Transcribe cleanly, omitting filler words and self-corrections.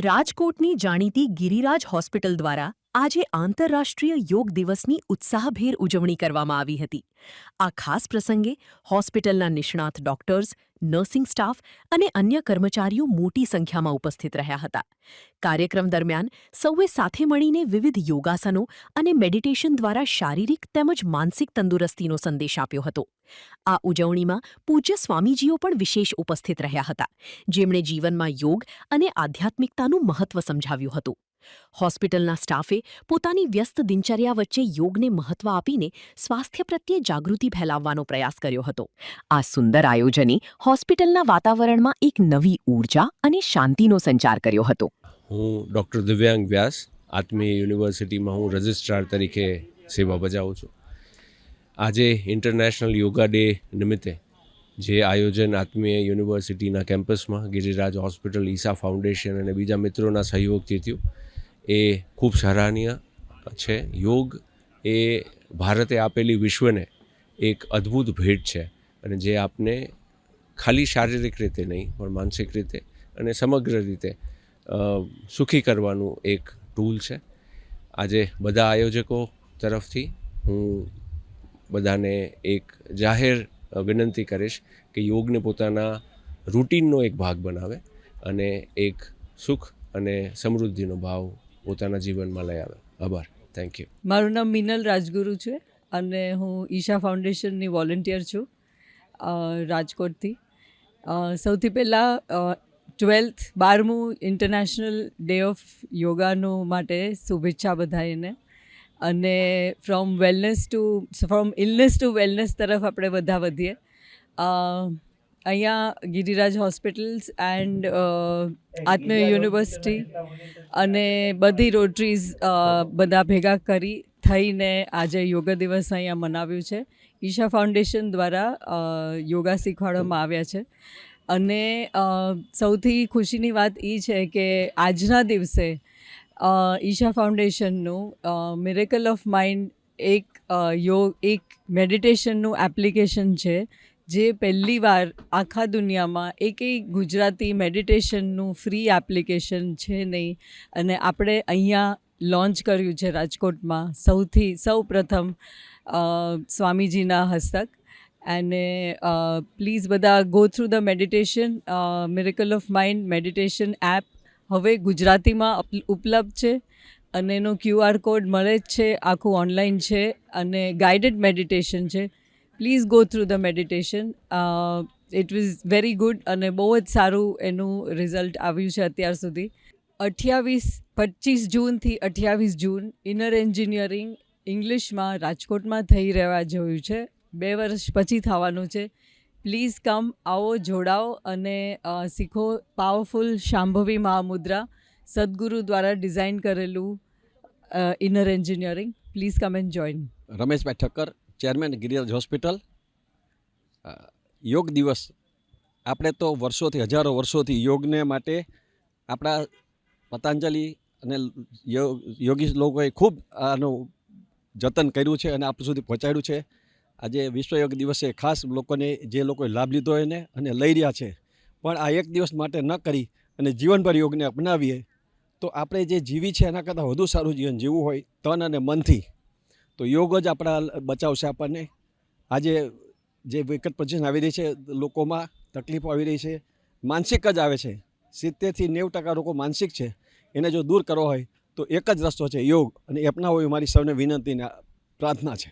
રાજકોટની જાણીતી ગિરિરાજ હોસ્પિટલ દ્વારા આજે આંતરરાષ્ટ્રીય યોગ દિવસની ઉત્સાહભેર ઉજવણી કરવામાં આવી હતી. આ ખાસ પ્રસંગે હોસ્પિટલના નિષ્ણાત ડોક્ટર્સ, નર્સિંગ સ્ટાફ અને અન્ય કર્મચારીઓ મોટી સંખ્યામાં ઉપસ્થિત રહ્યા હતા. કાર્યક્રમ દરમિયાન સૌએ સાથે મળીને વિવિધ યોગાસનો અને મેડિટેશન દ્વારા શારીરિક તેમજ માનસિક તંદુરસ્તીનો સંદેશ આપ્યો હતો. આ ઉજવણીમાં પૂજ્ય સ્વામીજીઓ પણ વિશેષ ઉપસ્થિત રહ્યા હતા, જેમણે જીવનમાં યોગ અને આધ્યાત્મિકતાનું મહત્વ સમજાવ્યું હતું. હોસ્પિટલના સ્ટાફે પોતાની વ્યસ્ત દિનચર્યા વચ્ચે યોગને મહત્વ આપીને સ્વાસ્થ્ય પ્રત્યે જાગૃતિ ફેલાવવાનો પ્રયાસ કર્યો હતો. આ સુંદર આયોજને હોસ્પિટલના વાતાવરણમાં એક નવી ઊર્જા અને શાંતિનો સંચાર કર્યો હતો. હું ડૉક્ટર દિવ્યાંગ વ્યાસ, આત્મીય યુનિવર્સિટીમાં હું રજિસ્ટ્રાર તરીકે સેવા બજાવું છું. આજે ઇન્ટરનેશનલ યોગા ડે નિમિત્તે જે આયોજન આત્મીય યુનિવર્સિટીના કેમ્પસમાં ગિરિરાજ હોસ્પિટલ, ઈસા ફાઉન્ડેશન અને બીજા મિત્રોના સહયોગથી થયું, એ ખૂબ સરાહનીય છે. યોગ એ ભારતે આપેલી વિશ્વને એક અદ્ભુત ભેટ છે અને જે આપને ખાલી શારીરિક રીતે નહીં પણ માનસિક રીતે અને સમગ્ર રીતે સુખી કરવાનું એક ટૂલ છે. આજે બધા આયોજકો તરફથી હું બધાને એક જાહેર વિનંતી કરીશ કે યોગને પોતાના રૂટીનનો એક ભાગ બનાવે અને એક સુખ અને સમૃદ્ધિનો ભાવ પોતાના જીવનમાં લઈ આવે. આભાર. Thank you. મારું નામ મિનલ રાજગુરુ છે અને હું ઈશા ફાઉન્ડેશનની વોલન્ટિયર છું રાજકોટથી. સૌથી પહેલાં 12મું ઇન્ટરનેશનલ ડે ઓફ યોગાનો માટે શુભેચ્છા બધાને. અને ફ્રોમ ઇલનેસ ટુ વેલનેસ તરફ આપણે બધા વધીએ. અહીંયા Giriraj hospitals and Atmiya university અને બધી રોટરીઝ બધા ભેગા થઈને આજે યોગ દિવસ અહીંયા મનાવ્યું છે. ઈશા ફાઉન્ડેશન દ્વારા યોગા શીખવાડવામાં આવ્યા છે અને સૌથી ખુશીની વાત એ છે કે આજના દિવસે ઈશા ફાઉન્ડેશનનું મિરેકલ ઓફ માઇન્ડ એક મેડિટેશનનું એપ્લિકેશન છે, જે પહેલીવાર આખા દુનિયામાં એકેય ગુજરાતી મેડિટેશનનું ફ્રી એપ્લિકેશન છે નહીં અને આપણે અહીંયા લોન્ચ કર્યું છે રાજકોટમાં સૌ પ્રથમ સ્વામીજીના હસ્તક. અને પ્લીઝ બધા go through the meditation. Miracle of mind meditation app હવે ગુજરાતીમાં ઉપલબ્ધ છે અને એનો QR કોડ મળે જ છે. આખું ઓનલાઈન છે અને ગાઈડેડ મેડિટેશન છે. Please go through the meditation. It was very good અને બહુ જ સારું એનું રિઝલ્ટ આવ્યું છે અત્યાર સુધી. 25 જૂનથી 28 જૂન ઇનર એન્જિનિયરિંગ ઇંગ્લિશમાં રાજકોટમાં થઈ રહેવા જોયું છે. 2 વર્ષ પછી થવાનું છે. પ્લીઝ કમ, આવો, જોડાઓ અને શીખો પાવરફુલ શાંભવી મહામુદ્રા, સદગુરુ દ્વારા ડિઝાઇન કરેલું inner engineering. Please come and join. Rameshbhai Thakkar, chairman Giriraj hospital. યોગ દિવસ આપણે તો હજારો વર્ષોથી યોગને માટે આપણા પતંજલિ અને યોગી લોકોએ ખૂબ આનું જતન કર્યું છે અને આપણા સુધી પહોંચાડ્યું છે. આજે વિશ્વ યોગ દિવસે ખાસ લોકોને જે લોકોએ લાભ લીધો એને અને લઈ રહ્યા છે, પણ આ એક દિવસ માટે ન કરી અને જીવનભર યોગને અપનાવીએ તો આપણે જે જીવી છે એના કરતાં વધુ સારું જીવન જીવવું હોય તન અને મનથી તો યોગ જ આપણા બચાવશે આપણને. આજે જે વિકટ પોઝિશન આવી રહી છે, લોકોમાં તકલીફો આવી રહી છે, માનસિક જ આવે છે. 70થી 90% લોકો માનસિક છે. એને જો દૂર કરવો હોય તો એક જ રસ્તો છે યોગ, અને અપનાવવો એ મારી સૌને વિનંતી અને પ્રાર્થના છે.